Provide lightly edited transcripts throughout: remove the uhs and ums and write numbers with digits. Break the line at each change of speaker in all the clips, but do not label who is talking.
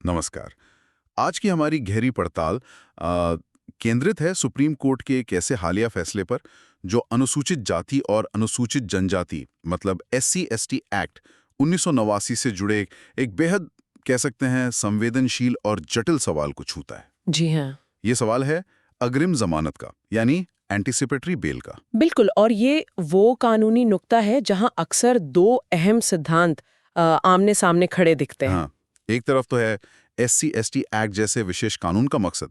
नमस्कार। आज की हमारी गहरी पड़ताल केंद्रित है सुप्रीम कोर्ट के एक ऐसे हालिया फैसले पर जो अनुसूचित जाति और अनुसूचित जनजाति मतलब SC/ST एक्ट 1989 से जुड़े एक बेहद कह सकते हैं संवेदनशील और जटिल सवाल को छूता है।
जी हाँ,
ये सवाल है अग्रिम जमानत का, यानी एंटीसिपेटरी बेल का।
बिल्कुल। और ये वो कानूनी नुक्ता है जहां अक्सर दो अहम सिद्धांत आमने सामने खड़े दिखते हैं।
हाँ, एक तरफ तो है SC/ST एक्ट जैसे विशेष कानून का मकसद,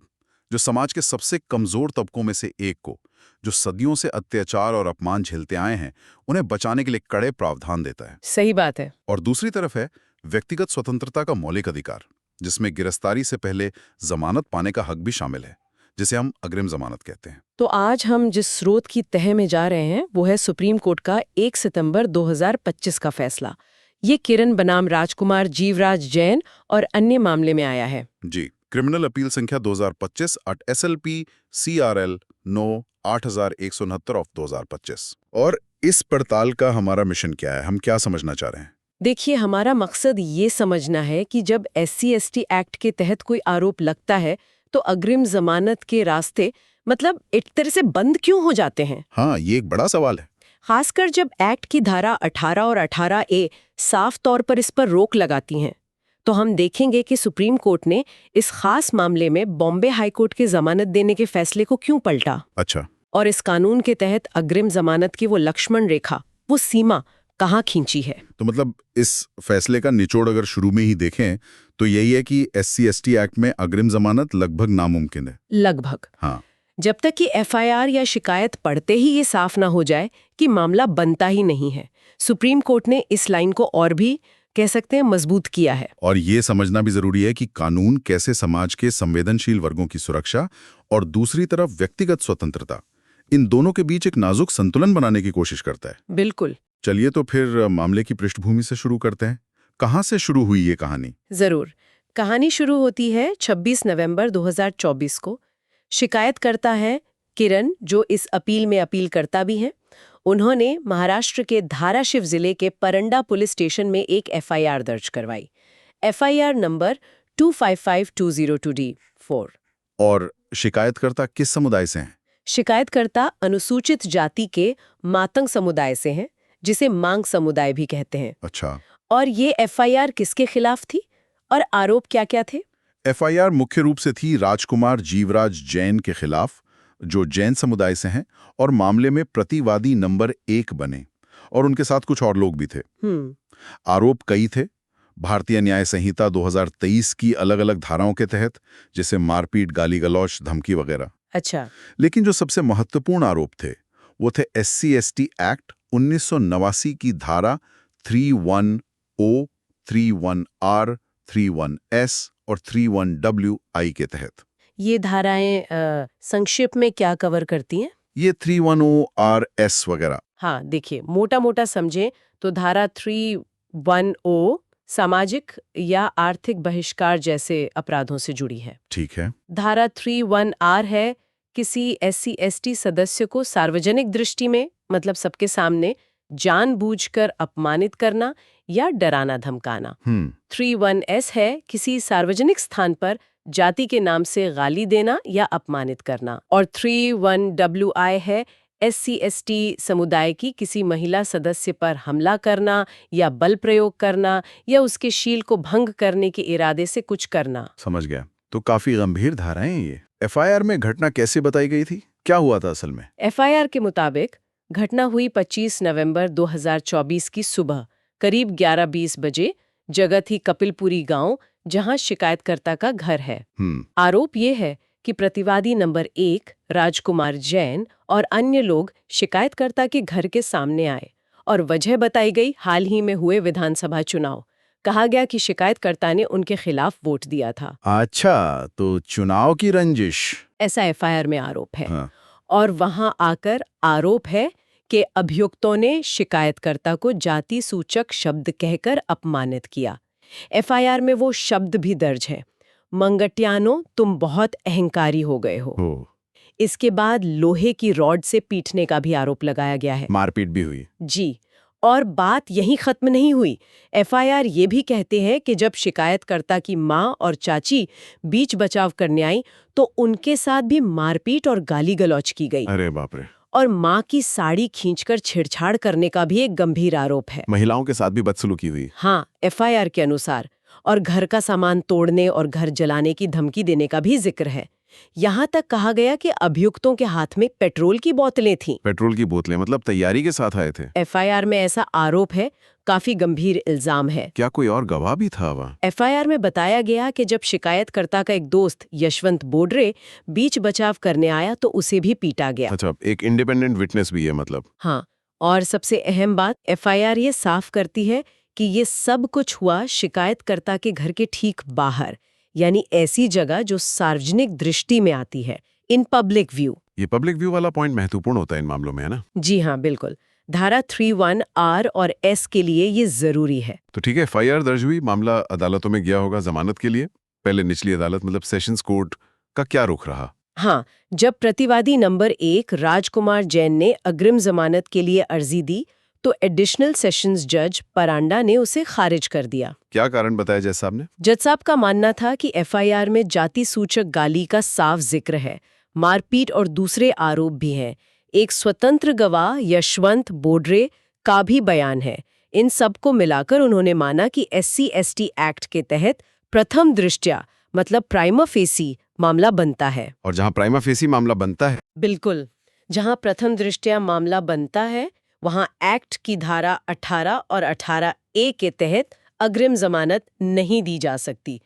जो समाज के सबसे कमजोर तबकों में से एक को, जो सदियों से अत्याचार और अपमान झेलते आए हैं, उन्हें बचाने के लिए कड़े प्रावधान देता है।
सही बात है।
और दूसरी तरफ है व्यक्तिगत स्वतंत्रता का मौलिक अधिकार, जिसमें गिरफ्तारी से पहले जमानत पाने का हक भी शामिल है, जिसे हम अग्रिम जमानत कहते हैं।
तो आज हम जिस स्रोत की तह में जा रहे हैं वो है सुप्रीम कोर्ट का 1 सितंबर 2025 का फैसला। ये किरण बनाम राजकुमार जीवराज जैन और अन्य मामले में आया है।
जी, क्रिमिनल अपील संख्या 2025 SLP CRL 9 8169 ऑफ 2025। और इस पड़ताल का हमारा मिशन क्या है, हम क्या समझना चाह रहे हैं?
देखिए, हमारा मकसद ये समझना है कि जब SC/ST एक्ट के तहत कोई आरोप लगता है तो अग्रिम जमानत के रास्ते मतलब एक तरह से बंद क्यों हो जाते हैं।
हाँ, ये एक बड़ा सवाल है।
खासकर जब एक्ट की धारा 18 और 18A साफ तौर पर इस पर रोक लगाती हैं। तो हम देखेंगे कि सुप्रीम कोर्ट ने इस खास मामले में बॉम्बे हाई कोर्ट के जमानत देने के फैसले को क्यों पलटा।
अच्छा,
और इस कानून के तहत अग्रिम जमानत की वो लक्ष्मण रेखा, वो सीमा कहाँ खींची है।
तो मतलब इस फैसले का निचोड़ अगर शुरू में ही देखें तो यही है कि SC/ST एक्ट में अग्रिम जमानत लगभग नामुमकिन है।
लगभग।
हाँ,
जब तक कि FIR या शिकायत पढ़ते ही ये साफ ना हो जाए कि मामला बनता ही नहीं है। सुप्रीम कोर्ट ने इस लाइन को और भी कह सकते हैं मजबूत किया है।
और ये समझना भी जरूरी है कि कानून कैसे समाज के संवेदनशील वर्गों की सुरक्षा और दूसरी तरफ व्यक्तिगत स्वतंत्रता, इन दोनों के बीच एक नाजुक संतुलन बनाने की कोशिश करता है।
बिल्कुल।
चलिए तो फिर मामले की पृष्ठभूमि से शुरू करते हैं। कहाँ से शुरू हुई ये कहानी?
जरूर। कहानी शुरू होती है 26 नवंबर 2024 को। शिकायतकर्ता है किरण, जो इस अपील में अपील करता भी हैं। उन्होंने महाराष्ट्र के धाराशिव जिले के परंडा पुलिस स्टेशन में एक FIR दर्ज करवाई। FIR number 255202D4।
और शिकायतकर्ता किस समुदाय से हैं?
शिकायतकर्ता अनुसूचित जाति के मातंग समुदाय से हैं, जिसे मांग समुदाय भी कहते हैं।
अच्छा।
और ये FIR किसके खिलाफ थी और आरोप क्या-क्या थे?
FIR मुख्य रूप से थी राजकुमार जीवराज जैन के खिलाफ, जो जैन समुदाय से हैं और मामले में प्रतिवादी नंबर 1 बने, और उनके साथ कुछ और लोग भी थे। आरोप कई थे। भारतीय न्याय संहिता 2023 की अलग-अलग धाराओं के तहत, जैसे मारपीट, गाली गलौच, धमकी वगैरह।
अच्छा।
लेकिन जो सबसे महत्वपूर्ण आरोप थे वो थे SC/ST एक्ट 1989 की धारा 31O, 31R, 31S और 31WI के तहत।
ये धाराएं संक्षेप में क्या कवर करती हैं?
ये 31ORS वगैरह।
हाँ, देखिए, मोटा मोटा समझें तो धारा 31O सामाजिक या आर्थिक बहिष्कार जैसे अपराधों से जुड़ी है।
ठीक है।
धारा 31R है किसी SC/ST सदस्य को सार्वजनिक दृष्टि में, मतलब सबके सामने, जानबूझकर अपमानित करना या डराना धमकाना। 31S है किसी सार्वजनिक स्थान पर जाति के नाम से गाली देना या अपमानित करना। और 31WI है SC/ST समुदाय की किसी महिला सदस्य पर हमला करना या बल प्रयोग करना या उसके शील को भंग करने के इरादे से कुछ करना।
समझ गया। तो काफी गंभीर धाराएं हैं ये। FIR में घटना कैसे बताई गई थी? क्या हुआ था असल में?
FIR के मुताबिक घटना हुई 25 नवंबर 2024 की सुबह करीब 11:20 बजे। जगह थी कपिलपुरी गांव, जहां शिकायतकर्ता का घर है। आरोप ये है कि प्रतिवादी नंबर 1 राजकुमार जैन और अन्य लोग शिकायतकर्ता के घर के सामने आए और वजह बताई गई हाल ही में हुए विधानसभा चुनाव। कहा गया कि शिकायतकर्ता ने उनके खिलाफ वोट दिया था।
अच्छा, तो चुनाव की रंजिश,
ऐसा FIR में आरोप है।
हाँ।
और वहां आकर आरोप है कि अभियुक्तों ने शिकायतकर्ता को जाति सूचक शब्द कहकर अपमानित किया। FIR में वो शब्द भी दर्ज है, मंगट्यानो, तुम बहुत अहंकारी हो गए हो। इसके बाद लोहे की रॉड से पीटने का भी आरोप लगाया गया है।
मारपीट भी हुई।
जी। और बात यहीं खत्म नहीं हुई। एफआईआर ये भी कहते हैं कि जब शिकायतकर्ता की माँ और चाची बीच बचाव करने आई तो उनके साथ भी मारपीट और गाली गलौज की गई।
अरे बाप रे।
और माँ की साड़ी खींचकर छेड़छाड़ करने का भी एक गंभीर आरोप है।
महिलाओं के साथ भी बदसलूकी हुई।
हाँ, एफआईआर के अनुसार। और घर का सामान तोड़ने और घर जलाने की धमकी देने का भी जिक्र है। यहाँ तक कहा गया कि अभियुक्तों के हाथ में पेट्रोल की बोतलें थीं।
पेट्रोल की बोतलें मतलब तैयारी के साथ आए थे।
एफआईआर में ऐसा आरोप है, काफी गंभीर इल्जाम है।
क्या कोई और गवाह भी था वहाँ?
एफआईआर में बताया गया कि जब शिकायतकर्ता का एक दोस्त यशवंत बोडरे बीच बचाव करने आया तो उसे भी पीटा गया।
अच्छा, एक इंडिपेंडेंट विटनेस भी है मतलब।
हाँ, और सबसे अहम बात, एफआईआर ये साफ करती है कि ये सब कुछ हुआ शिकायतकर्ता के घर के ठीक बाहर, यानी ऐसी जगह जो सार्वजनिक दृष्टि में आती है, इन पब्लिक व्यू।
ये पब्लिक व्यू वाला पॉइंट महत्वपूर्ण होता है इन मामलों में, है ना?
जी हाँ, बिल्कुल। धारा 31R और S के लिए ये जरूरी है।
तो ठीक है, एफआईआर दर्ज हुई, मामला अदालतों में गया होगा जमानत के लिए। पहले निचली अदालत मतलब सेशंस कोर्ट का क्या रुख रहा?
हाँ, जब प्रतिवादी नंबर 1 राजकुमार जैन ने अग्रिम जमानत के लिए अर्जी दी तो एडिशनल सेशंस जज परांडा ने उसे खारिज कर दिया।
क्या कारण बताया जज साहब ने?
जज साहब का मानना था कि एफआईआर में जाति सूचक गाली का साफ जिक्र है, मारपीट और दूसरे आरोप भी हैं। एक स्वतंत्र गवाह यशवंत बोडरे का भी बयान है। इन सबको मिलाकर उन्होंने माना कि SC/ST एक्ट के तहत प्रथम दृष्टया मतलब प्राइमा फेसी मामला बनता है।
और जहां प्राइमा फेसी मामला बनता है,
बिल्कुल, जहां प्रथम दृष्टया मामला बनता है वहां एक्ट की धारा 18 और 18A के तहत अग्रिम जमानत नहीं दी जा सकती।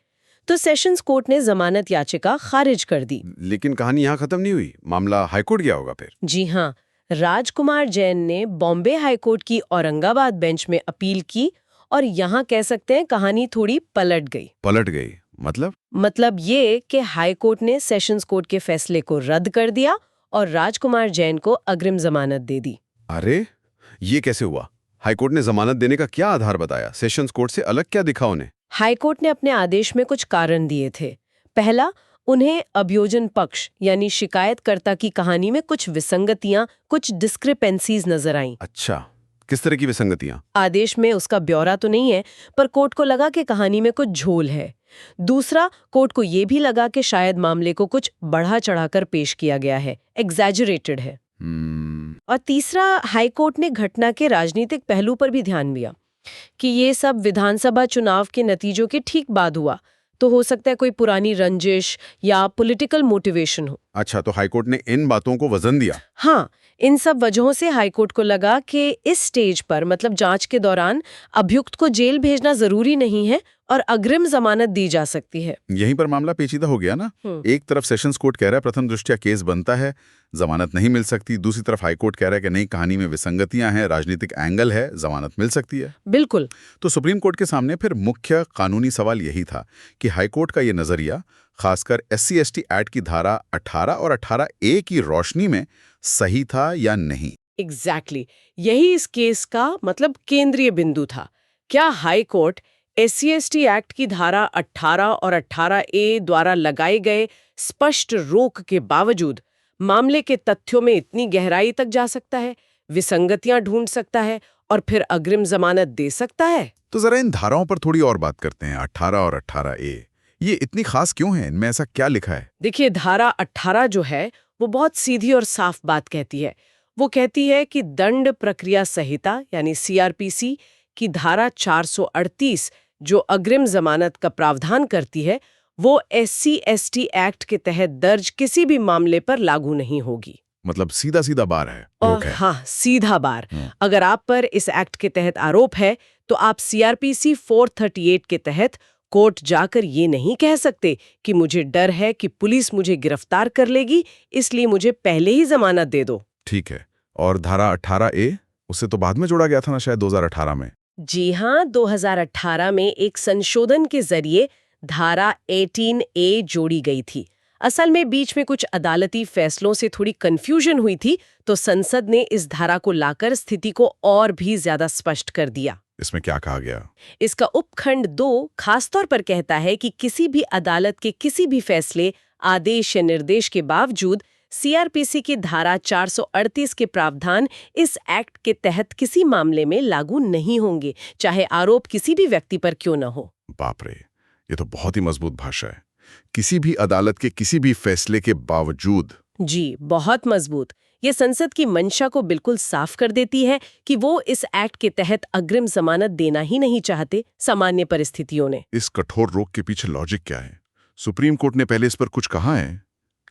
तो सेशंस कोर्ट ने जमानत याचिका खारिज कर दी।
लेकिन कहानी यहाँ खत्म नहीं हुई, मामला हाईकोर्ट गया होगा फिर।
जी हाँ, राजकुमार जैन ने बॉम्बे हाईकोर्ट की औरंगाबाद बेंच में अपील की और यहाँ कह सकते हैं कहानी थोड़ी पलट गई।
पलट गई
मतलब ये कि हाईकोर्ट ने सेशंस कोर्ट के फैसले को रद्द कर दिया और राजकुमार जैन को अग्रिम जमानत दे दी।
अरे, ये कैसे हुआ? हाईकोर्ट ने जमानत देने का क्या आधार बताया? सेशंस कोर्ट से अलग क्या दिखा उन्हें?
हाईकोर्ट ने अपने आदेश में कुछ कारण दिए थे। पहला, उन्हें अभियोजन पक्ष यानी शिकायतकर्ता की कहानी में कुछ विसंगतियां, कुछ डिस्क्रिपेंसीज नजर आईं।
अच्छा, किस तरह की विसंगतियां?
आदेश में उसका ब्यौरा तो नहीं है, पर कोर्ट को लगा कि कहानी में कुछ झोल है। दूसरा, कोर्ट को ये भी लगा कि शायद मामले को कुछ बढ़ा चढ़ाकर पेश किया गया है, एग्जैजरेटेड है। और तीसरा, हाईकोर्ट ने घटना के राजनीतिक पहलू पर भी ध्यान दिया कि ये सब विधानसभा चुनाव के नतीजों के ठीक बाद हुआ, तो हो सकता है कोई पुरानी रंजिश या पॉलिटिकल मोटिवेशन हो।
अच्छा, तो हाईकोर्ट ने इन बातों को वजन दिया।
हाँ, इन सब वजहों से हाईकोर्ट को लगा कि इस स्टेज पर मतलब जांच के दौरान अभियुक्त को जेल भेजना जरूरी नहीं है और अग्रिम जमानत दी जा सकती है।
यहीं पर मामला पेचीदा हो गया ना। एक तरफ सेशंस कोर्ट कह रहा है प्रथम दृष्टया केस बनता है, जमानत नहीं मिल सकती। दूसरी तरफ हाईकोर्ट कह रहा है कि नहीं, कहानी में विसंगतियां हैं, राजनीतिक एंगल है, जमानत मिल सकती है।
बिल्कुल।
तो सुप्रीम कोर्ट के सामने फिर मुख्य कानूनी सवाल यही था कि हाईकोर्ट का ये नजरिया खासकर SC/ST एक्ट की धारा 18 और 18A की रोशनी में सही था या नहीं।
एग्जैक्टली, यही इस केस का मतलब केंद्रीय बिंदु था। क्या हाई कोर्ट SC/ST एक्ट की धारा 18 और 18A द्वारा लगाए गए स्पष्ट रोक के बावजूद मामले के तथ्यों में इतनी गहराई तक जा सकता है, विसंगतियां ढूंढ सकता है और फिर अग्रिम जमानत दे सकता है?
तो जरा इन धाराओं पर थोड़ी और बात करते हैं। 18 और 18A ये इतनी खास क्यों है? इनमें ऐसा क्या लिखा है?
देखिए, धारा 18 जो है वो बहुत सीधी और साफ बात कहती है। वो कहती है कि दंड प्रक्रिया संहिता यानी CRPC की धारा 438 जो अग्रिम जमानत का प्रावधान करती है, वो SC/ST एक्ट के तहत दर्ज किसी भी मामले पर लागू नहीं होगी।
मतलब सीधा सीधा बार है, रोक है।
हाँ, सीधा बार। अगर आप पर इस एक्ट के तहत आरोप है तो आप CRPC 438 के तहत कोर्ट जाकर ये नहीं कह सकते कि मुझे डर है कि पुलिस मुझे गिरफ्तार कर लेगी, इसलिए मुझे पहले ही जमानत दे दो।
ठीक है। और धारा 18A उससे तो बाद में जोड़ा गया था ना, शायद 2018 में।
जी हाँ, 2018 में एक संशोधन के जरिए धारा 18A जोड़ी गई थी। असल में बीच में कुछ अदालती फैसलों से थोड़ी कंफ्यूजन हुई थी, तो संसद ने इस धारा को लाकर स्थिति को और भी ज्यादा स्पष्ट कर दिया।
इसमें क्या कहा गया?
इसका उपखंड 2 खासतौर पर कहता है कि किसी भी अदालत के किसी भी फैसले, आदेश या निर्देश के बावजूद सीआरपीसी की धारा 438 के प्रावधान इस एक्ट के तहत किसी मामले में लागू नहीं होंगे, चाहे आरोप किसी भी व्यक्ति पर क्यों न हो।
बाप रे, ये तो बहुत ही मजबूत भाषा है। किसी भी अदालत के किसी भी फैसले के बावजूद।
जी, बहुत मजबूत। ये संसद की मंशा को बिल्कुल साफ कर देती है कि वो इस एक्ट के तहत अग्रिम जमानत देना ही नहीं चाहते सामान्य परिस्थितियों ने।
इस कठोर रोक के पीछे लॉजिक क्या है? सुप्रीम कोर्ट ने पहले इस पर कुछ कहा है?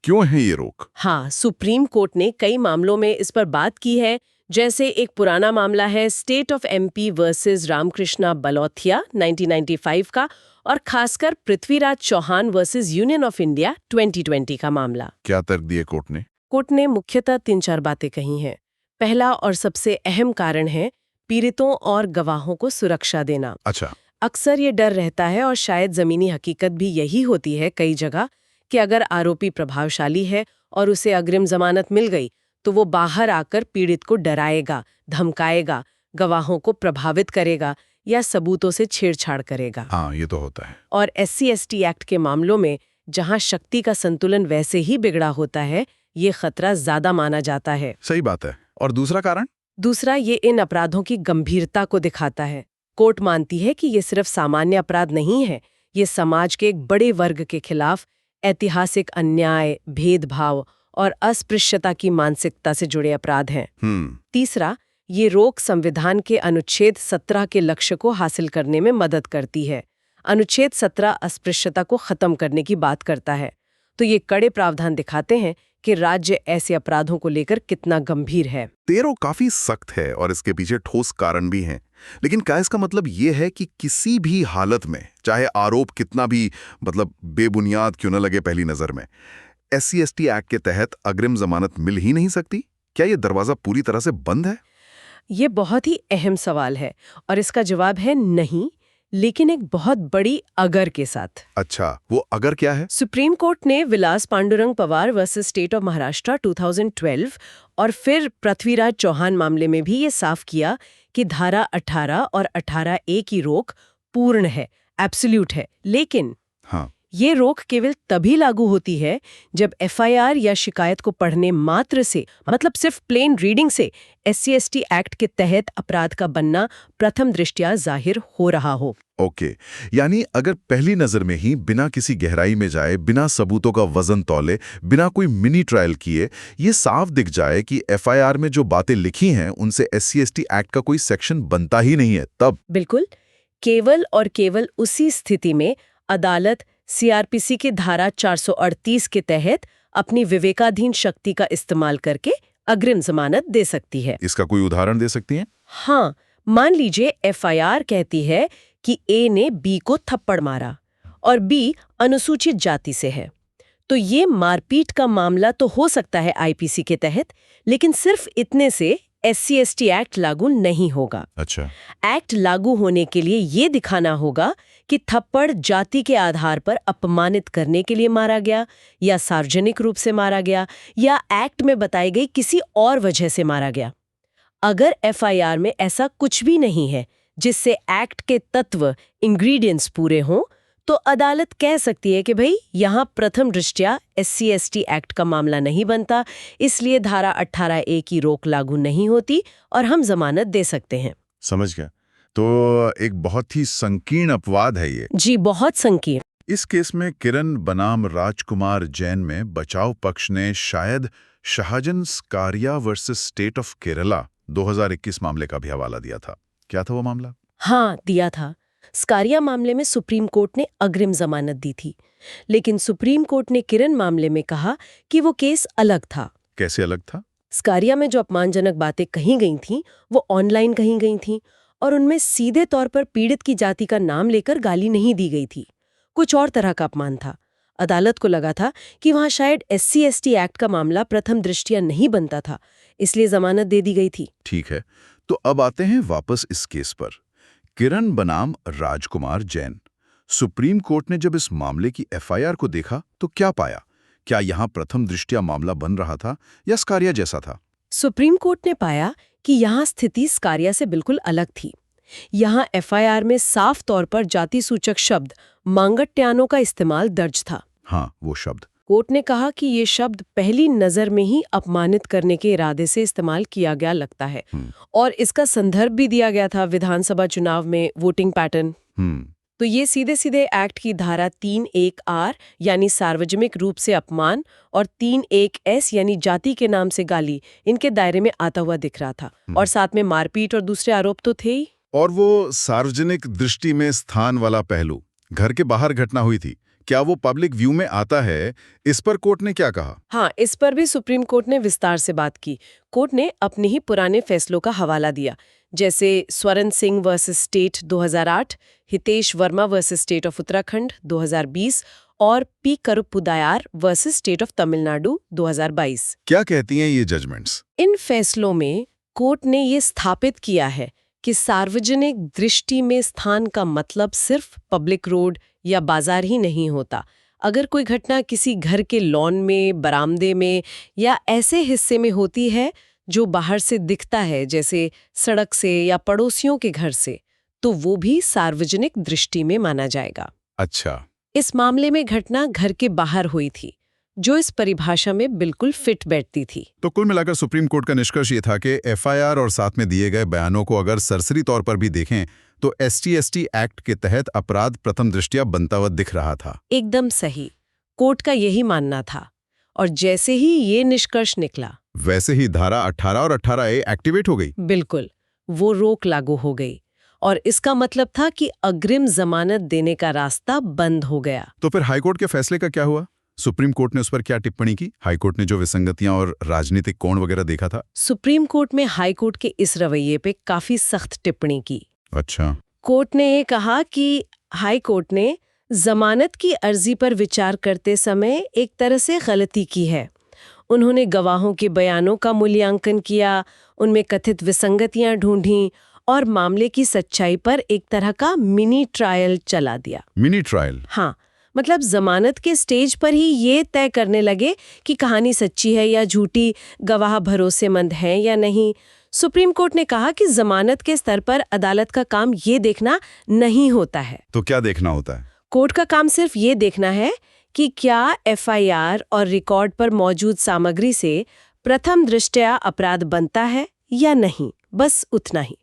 क्यों है ये रोक?
हाँ, सुप्रीम कोर्ट ने कई मामलों में इस पर बात की है। जैसे एक पुराना मामला है state of MP versus Ramkrishna Balauthiya 1995 का, और खासकर Prithviraj Chauhan versus union of India 2020 का मामला।
क्या तर्क दिए कोर्ट ने?
कोर्ट ने मुख्यतः 3-4 बातें कही हैं। पहला और सबसे अहम कारण है पीड़ितों और गवाहों को सुरक्षा देना।
अच्छा।
अक्सर ये डर रहता है, और शायद जमीनी हकीकत भी यही होती है कई जगह, कि अगर आरोपी प्रभावशाली है और उसे अग्रिम जमानत मिल गई तो वो बाहर आकर पीड़ित को डराएगा, धमकाएगा, गवाहों को प्रभावित करेगा या सबूतों से छेड़छाड़ करेगा।
हाँ, ये तो होता है।
और SC/ST एक्ट के मामलों में जहां शक्ति का संतुलन वैसे ही बिगड़ा होता है, ये खतरा ज्यादा माना जाता है।
सही बात है। और दूसरा कारण?
दूसरा, ये इन अपराधों की गंभीरता को दिखाता है। कोर्ट मानती है कि ये सिर्फ सामान्य अपराध नहीं है, ये समाज के एक बड़े वर्ग के खिलाफ ऐतिहासिक अन्याय, भेदभाव और अस्पृश्यता की मानसिकता से जुड़े अपराध हैं। तीसरा, ये रोक संविधान के अनुच्छेद 17 के लक्ष्य को हासिल करने में मदद करती है। अनुच्छेद 17 अस्पृश्यता को खत्म करने की बात करता है। तो ये कड़े प्रावधान दिखाते हैं कि राज्य ऐसे अपराधों को लेकर कितना गंभीर है।
तेरो काफी सख्त है और इसके पीछे ठोस कारण भी हैं। लेकिन क्या इसका मतलब ये है कि किसी भी हालत में, चाहे आरोप कितना भी बेबुनियाद क्यों न लगे पहली नजर में, SC/ST एक्ट के तहत अग्रिम जमानत मिल ही नहीं सकती? क्या ये दरवाजा पूरी तरह से बंद है?
ये बहुत ही अहम सवाल है, और इसका जवाब है नहीं, लेकिन एक बहुत बड़ी अगर के साथ।
अच्छा, वो अगर क्या है?
सुप्रीम कोर्ट ने Vilas Pandurang Pawar versus state of Maharashtra 2012 और फिर पृथ्वीराज चौहान मामले में भी ये साफ किया कि धारा 18 और 18A की रोक पूर्ण है, एब्सोल्यूट है। लेकिन
हाँ,
ये रोक केवल तभी लागू होती है जब FIR या शिकायत को पढ़ने मात्र से, मतलब सिर्फ प्लेन रीडिंग से, SC/ST एक्ट के तहत अपराध का बनना प्रथम दृष्टया जाहिर हो रहा हो।
ओके, यानी अगर पहली नजर में ही बिना किसी गहराई में जाए, बिना सबूतों का वजन तौले, बिना कोई मिनी ट्रायल किए, ये साफ दिख जाए कि FIR में जो बातें लिखी हैं उनसे SC/ST एक्ट का कोई सेक्शन बनता ही नहीं है, तब?
बिल्कुल, केवल और केवल उसी स्थिति में अदालत CRPC की धारा 438 के तहत अपनी विवेकाधीन शक्ति का इस्तेमाल करके अग्रिम जमानत दे सकती है।
इसका कोई उदाहरण दे सकती हैं?
हाँ, मान लीजिए FIR कहती है कि A ने B को थप्पड़ मारा और B अनुसूचित जाति से है, तो ये मारपीट का मामला तो हो सकता है IPC के तहत, लेकिन सिर्फ इतने से SC/ST एक्ट लागू नहीं होगा।
अच्छा।
एक्ट लागू होने के लिए ये दिखाना होगा कि थप्पड़ जाति के आधार पर अपमानित करने के लिए मारा गया, या सार्वजनिक रूप से मारा गया, या एक्ट में बताई गई किसी और वजह से मारा गया। अगर FIR में ऐसा कुछ भी नहीं है जिससे एक्ट के तत्व, इंग्रेडिएंट्स पूरे हों, तो अदालत कह सकती है कि भाई यहाँ प्रथम दृष्टया SC/ST एक्ट का मामला नहीं बनता, इसलिए धारा 18A की रोक लागू नहीं होती और हम जमानत दे सकते हैं।
समझ गया। तो एक बहुत ही संकीर्ण अपवाद है ये।
जी, बहुत संकीर्ण।
इस केस में किरण बनाम राजकुमार जैन में बचाव पक्ष ने शायद Shajan Skaria versus state of Kerala 2021 मामले का भी हवाला दिया था। क्या था वो मामला?
हाँ, दिया था। स्कारिया मामले में सुप्रीम कोर्ट ने अग्रिम जमानत दी थी, लेकिन सुप्रीम कोर्ट ने किरण मामले में कहा कि वो केस अलग था।
कैसे अलग था?
स्कारिया में जो अपमानजनक बातें कही गई थीं, वो ऑनलाइन कही गई थीं, और उनमें सीधे तौर पर पीड़ित की जाति का नाम लेकर गाली नहीं दी गई थी। कुछ और तरह का अपमान था। अदालत को लगा था कि वहां शायद SC/ST एक्ट का मामला प्रथम दृष्टया नहीं बनता था, इसलिए जमानत दे दी गई थी।
ठीक है, तो अब आते हैं वापस इस केस पर। किरण बनाम राजकुमार जैन। सुप्रीम कोर्ट ने जब इस मामले की FIR को देखा तो क्या पाया? क्या यहां प्रथम दृष्टया मामला बन रहा था या स्कारिया जैसा था?
सुप्रीम कोर्ट ने पाया कि यहाँ स्थिति स्कारिया से बिल्कुल अलग थी। यहाँ FIR में साफ तौर पर जाति सूचक शब्द मांगट्यानो का इस्तेमाल दर्ज था।
हाँ, वो शब्द।
कोर्ट ने कहा कि ये शब्द पहली नजर में ही अपमानित करने के इरादे से इस्तेमाल किया गया लगता है और इसका संदर्भ भी दिया गया था विधानसभा चुनाव में वोटिंग पैटर्न। तो ये सीधे सीधे एक्ट की धारा 3(1)R यानी सार्वजनिक रूप से अपमान और 3(1)S यानी जाति के नाम से गाली इनके दायरे में आता हुआ दिख रहा था। और साथ में मारपीट और दूसरे आरोप तो थे ही।
और वो सार्वजनिक दृष्टि में स्थान वाला पहलू, घर के बाहर घटना हुई थी, क्या वो पब्लिक व्यू में आता है? इस पर कोर्ट ने क्या कहा?
हाँ, इस पर भी सुप्रीम कोर्ट ने विस्तार से बात की। कोर्ट ने अपने ही पुराने फैसलों का हवाला दिया, जैसे Swaran Singh versus state 2008, Hitesh Verma versus state of Uttarakhand 2020 और P Karuppudayar versus state of Tamil Nadu 2022।
क्या कहती हैं ये जजमेंट्स?
इन फैसलों में कोर्ट ने ये स्थापित किया है कि सार्वजनिक दृष्टि में स्थान का मतलब सिर्फ पब्लिक रोड या बाजार ही नहीं होता। अगर कोई घटना किसी घर के लॉन में, बरामदे में या ऐसे हिस्से में होती है जो बाहर से दिखता है, जैसे सड़क से या पड़ोसियों के घर से, तो वो भी सार्वजनिक दृष्टि में माना जाएगा।
अच्छा।
इस मामले में घटना घर के बाहर हुई थी, जो इस परिभाषा में बिल्कुल फिट बैठती थी।
तो कुल मिलाकर सुप्रीम कोर्ट का निष्कर्ष ये था कि एफआईआर और साथ में दिए गए बयानों को अगर सरसरी तौर पर भी देखें तो ST/ST एक्ट के तहत अपराध प्रथम दृष्टया बनता हुआ दिख रहा था।
एकदम सही, कोर्ट का यही मानना था। और जैसे ही ये निष्कर्ष निकला,
वैसे ही धारा 18 और 18A एक्टिवेट हो गई।
बिल्कुल, वो रोक लागू हो गई और इसका मतलब था कि अग्रिम जमानत देने का रास्ता बंद हो गया।
तो फिर हाईकोर्ट के फैसले का क्या हुआ? सुप्रीम कोर्ट ने उस पर क्या टिप्पणी की? हाईकोर्ट ने जो विसंगतियां और राजनीतिक कोण वगैरह देखा था।
सुप्रीम कोर्ट में हाईकोर्ट के इस रवैये पे काफी सख्त टिप्पणी की।
अच्छा।
कोर्ट ने ये कहा कि हाई कोर्ट ने जमानत की अर्जी पर विचार करते समय एक तरह से गलती की है। उन्होंने गवाहों के बयानों का मूल्यांकन किया, उनमें कथित विसंगतियां ढूंढी और मामले की सच्चाई पर एक तरह का मिनी ट्रायल चला दिया।
Mini trial?
हाँ, मतलब जमानत के स्टेज पर ही ये तय करने लगे कि कहानी सच्ची है या झूठी, गवाह भरोसेमंद हैं या नहीं। सुप्रीम कोर्ट ने कहा कि जमानत के स्तर पर अदालत का काम ये देखना नहीं होता है।
तो क्या देखना होता है?
कोर्ट का काम सिर्फ ये देखना है कि क्या एफआईआर और रिकॉर्ड पर मौजूद सामग्री से प्रथम दृष्टया अपराध बनता है या नहीं, बस उतना ही।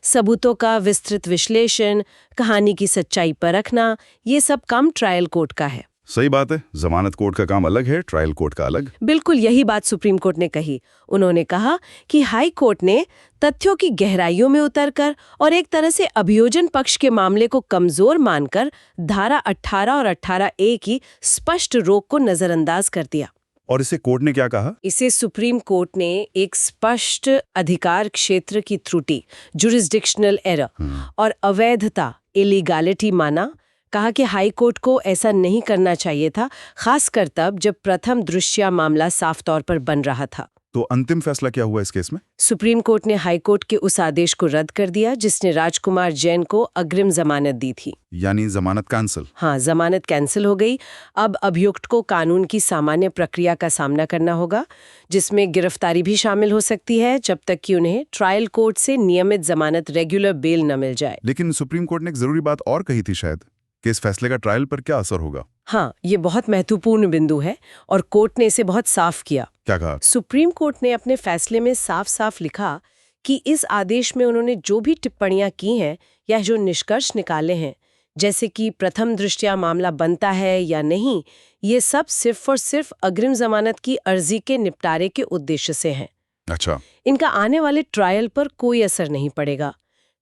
सबूतों का विस्तृत विश्लेषण, कहानी की सच्चाई परखना, ये सब काम ट्रायल कोर्ट का है।
सही बात है, जमानत कोर्ट का काम अलग है, ट्रायल कोर्ट का अलग।
बिल्कुल यही बात सुप्रीम कोर्ट ने कही। उन्होंने कहा कि हाई कोर्ट ने तथ्यों की गहराइयों में उतरकर और एक तरह से अभियोजन पक्ष के मामले को कमजोर मानकर धारा 18 और 18A की स्पष्ट रोक को नजरअंदाज कर दिया।
और इसे कोर्ट ने क्या कहा?
इसे सुप्रीम कोर्ट ने एक स्पष्ट अधिकार क्षेत्र की त्रुटि, जुरिस्डिक्शनल एरर और अवैधता, इलीगैलिटी माना। कहा कि हाई कोर्ट को ऐसा नहीं करना चाहिए था, खासकर तब जब प्रथम दृष्टया मामला साफ तौर पर बन रहा था।
तो अंतिम फैसला क्या हुआ इस केस में?
सुप्रीम कोर्ट ने हाई कोर्ट के उस आदेश को रद्द कर दिया जिसने राजकुमार जैन को अग्रिम जमानत दी थी।
यानी जमानत कैंसिल?
हाँ, जमानत कैंसिल हो गई। अब अभियुक्त को कानून की सामान्य प्रक्रिया का सामना करना होगा, जिसमें गिरफ्तारी भी शामिल हो सकती है जब तक कि उन्हें ट्रायल कोर्ट से नियमित जमानत, रेगुलर बेल न मिल जाए।
लेकिन सुप्रीम कोर्ट ने एक जरूरी बात और कही थी शायद, कि इस फैसले का ट्रायल पर क्या असर होगा।
हाँ, ये बहुत महत्वपूर्ण बिंदु है और कोर्ट ने इसे बहुत साफ किया।
क्या कहा?
सुप्रीम कोर्ट ने अपने फैसले में साफ साफ लिखा कि इस आदेश में उन्होंने जो भी टिप्पणियां की हैं या जो निष्कर्ष निकाले हैं, जैसे कि प्रथम दृष्टया मामला बनता है या नहीं, ये सब सिर्फ और सिर्फ अग्रिम जमानत की अर्जी के निपटारे के उद्देश्य से हैं।
अच्छा।
इनका आने वाले ट्रायल पर कोई असर नहीं पड़ेगा।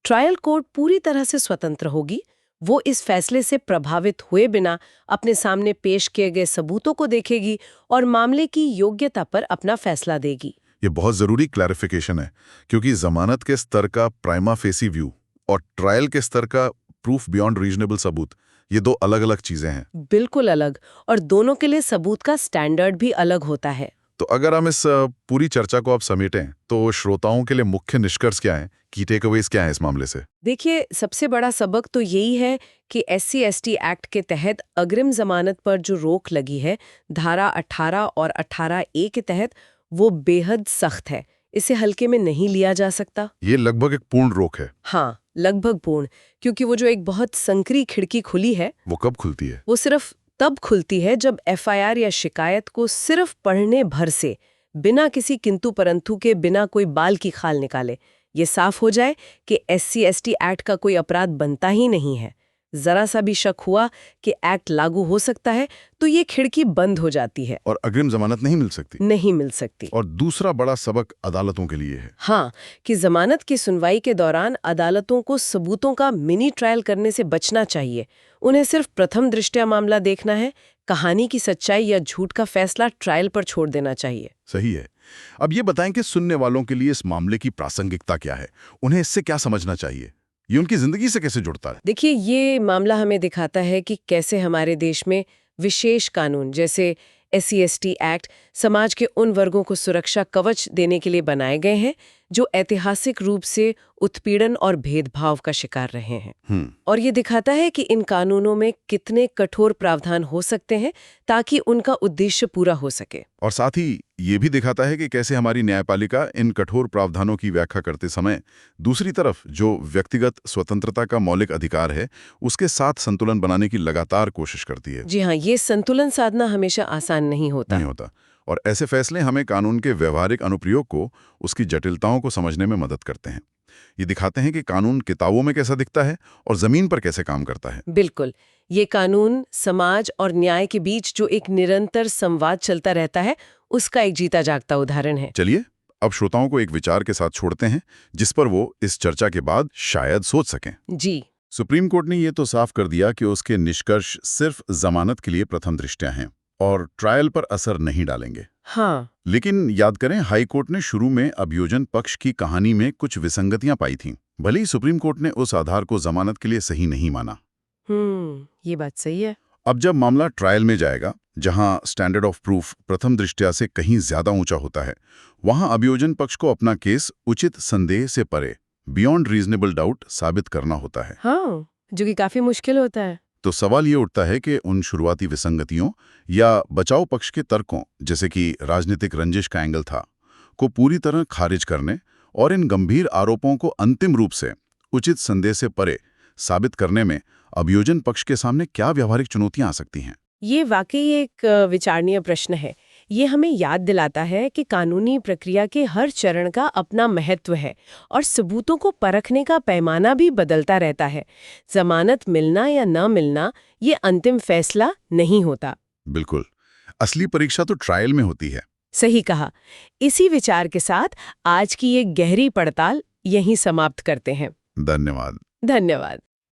ट्रायल कोर्ट पूरी तरह से स्वतंत्र होगी। वो इस फैसले से प्रभावित हुए बिना अपने सामने पेश किए गए सबूतों को देखेगी और मामले की योग्यता पर अपना फैसला देगी।
ये बहुत जरूरी क्लैरिफिकेशन है, क्योंकि जमानत के स्तर का प्राइमा फेसी व्यू और ट्रायल के स्तर का प्रूफ बियॉन्ड रीजनेबल सबूत, ये दो अलग अलग चीजें हैं।
बिल्कुल अलग, और दोनों के लिए सबूत का स्टैंडर्ड भी अलग होता है।
तो अगर हम इस पूरी चर्चा को आप समेटें तो श्रोताओं के लिए मुख्य निष्कर्ष क्या है, की टेकअवेज क्या है इस मामले से?
देखिए, सबसे बड़ा सबक तो यही है कि SC/ST एक्ट के तहत अग्रिम जमानत पर जो रोक लगी है धारा 18 और 18A के तहत, वो बेहद सख्त है। इसे हल्के में नहीं लिया जा सकता।
ये लगभग एक पूर्ण रोक है।
हाँ, लगभग पूर्ण, क्योंकि वो जो एक बहुत संकरी खिड़की खुली है,
वो कब खुलती है?
वो सिर्फ तब खुलती है जब एफआईआर या शिकायत को सिर्फ पढ़ने भर से, बिना किसी किंतु परंतु के, बिना कोई बाल की खाल निकाले, ये साफ हो जाए कि SC/ST एक्ट का कोई अपराध बनता ही नहीं है। जरा सा भी शक हुआ कि एक्ट लागू हो सकता है तो ये खिड़की बंद हो जाती है
और अग्रिम जमानत नहीं मिल सकती।
नहीं मिल सकती।
और दूसरा बड़ा सबक अदालतों के लिए है।
हाँ, कि जमानत की सुनवाई के दौरान अदालतों को सबूतों का मिनी ट्रायल करने से बचना चाहिए। उन्हें सिर्फ प्रथम दृष्टया मामला देखना है, कहानी की सच्चाई या झूठ का फैसला ट्रायल पर छोड़ देना चाहिए।
सही है। अब ये बताएं कि सुनने वालों के लिए इस मामले की प्रासंगिकता क्या है, उन्हें इससे क्या समझना चाहिए, ये उनकी जिंदगी से कैसे जुड़ता है?
देखिए, ये मामला हमें दिखाता है कि कैसे हमारे देश में विशेष कानून जैसे SC/ST एक्ट समाज के उन वर्गों को सुरक्षा कवच देने के लिए बनाए गए हैं जो ऐतिहासिक रूप से उत्पीड़न और भेदभाव का शिकार रहे हैं। और ये दिखाता है कि इन कानूनों में कितने कठोर प्रावधान हो सकते हैं ताकि उनका उद्देश्य पूरा हो सके।
और साथ ही ये भी दिखाता है कि कैसे हमारी न्यायपालिका इन कठोर प्रावधानों की व्याख्या करते समय दूसरी तरफ जो व्यक्तिगत स्वतंत्रता का मौलिक अधिकार है उसके साथ संतुलन बनाने की लगातार कोशिश करती है।
जी हाँ, ये संतुलन साधना हमेशा आसान नहीं होता।
और ऐसे फैसले हमें कानून के व्यवहारिक अनुप्रयोग को, उसकी जटिलताओं को समझने में मदद करते हैं। ये दिखाते हैं कि कानून किताबों में कैसा दिखता है और जमीन पर कैसे काम करता है।
बिल्कुल, ये कानून समाज और न्याय के बीच जो एक निरंतर संवाद चलता रहता है उसका एक जीता जागता उदाहरण है।
चलिए अब श्रोताओं को एक विचार के साथ छोड़ते हैं जिस पर वो इस चर्चा के बाद शायद सोच सकें।
जी,
सुप्रीम कोर्ट ने ये तो साफ कर दिया कि उसके निष्कर्ष सिर्फ जमानत के लिए प्रथम दृष्टया हैं और ट्रायल पर असर नहीं डालेंगे।
हाँ,
लेकिन याद करें, हाई कोर्ट ने शुरू में अभियोजन पक्ष की कहानी में कुछ विसंगतियां पाई थीं। भले ही सुप्रीम कोर्ट ने उस आधार को जमानत के लिए सही नहीं माना।
ये बात सही है।
अब जब मामला ट्रायल में जाएगा, जहां स्टैंडर्ड ऑफ प्रूफ प्रथम दृष्टया से कहीं ज्यादा ऊंचा होता है, वहां अभियोजन पक्ष को अपना केस उचित संदेह से परे, बियॉन्ड रीजनेबल डाउट, साबित करना होता है।
हाँ, जो कि काफी मुश्किल होता है।
तो सवाल ये उठता है कि उन शुरुआती विसंगतियों या बचाव पक्ष के तर्कों, जैसे कि राजनीतिक रंजिश का एंगल था, को पूरी तरह खारिज करने और इन गंभीर आरोपों को अंतिम रूप से उचित संदेह से परे साबित करने में अभियोजन पक्ष के सामने क्या व्यावहारिक चुनौतियां आ सकती हैं?
ये वाकई एक विचारणीय प्रश्न है। ये हमें याद दिलाता है कि कानूनी प्रक्रिया के हर चरण का अपना महत्व है और सबूतों को परखने का पैमाना भी बदलता रहता है। जमानत मिलना या न मिलना ये अंतिम फैसला नहीं होता।
बिल्कुल, असली परीक्षा तो ट्रायल में होती है।
सही कहा। इसी विचार के साथ आज की ये गहरी पड़ताल यहीं समाप्त करते हैं।
धन्यवाद।
धन्यवाद।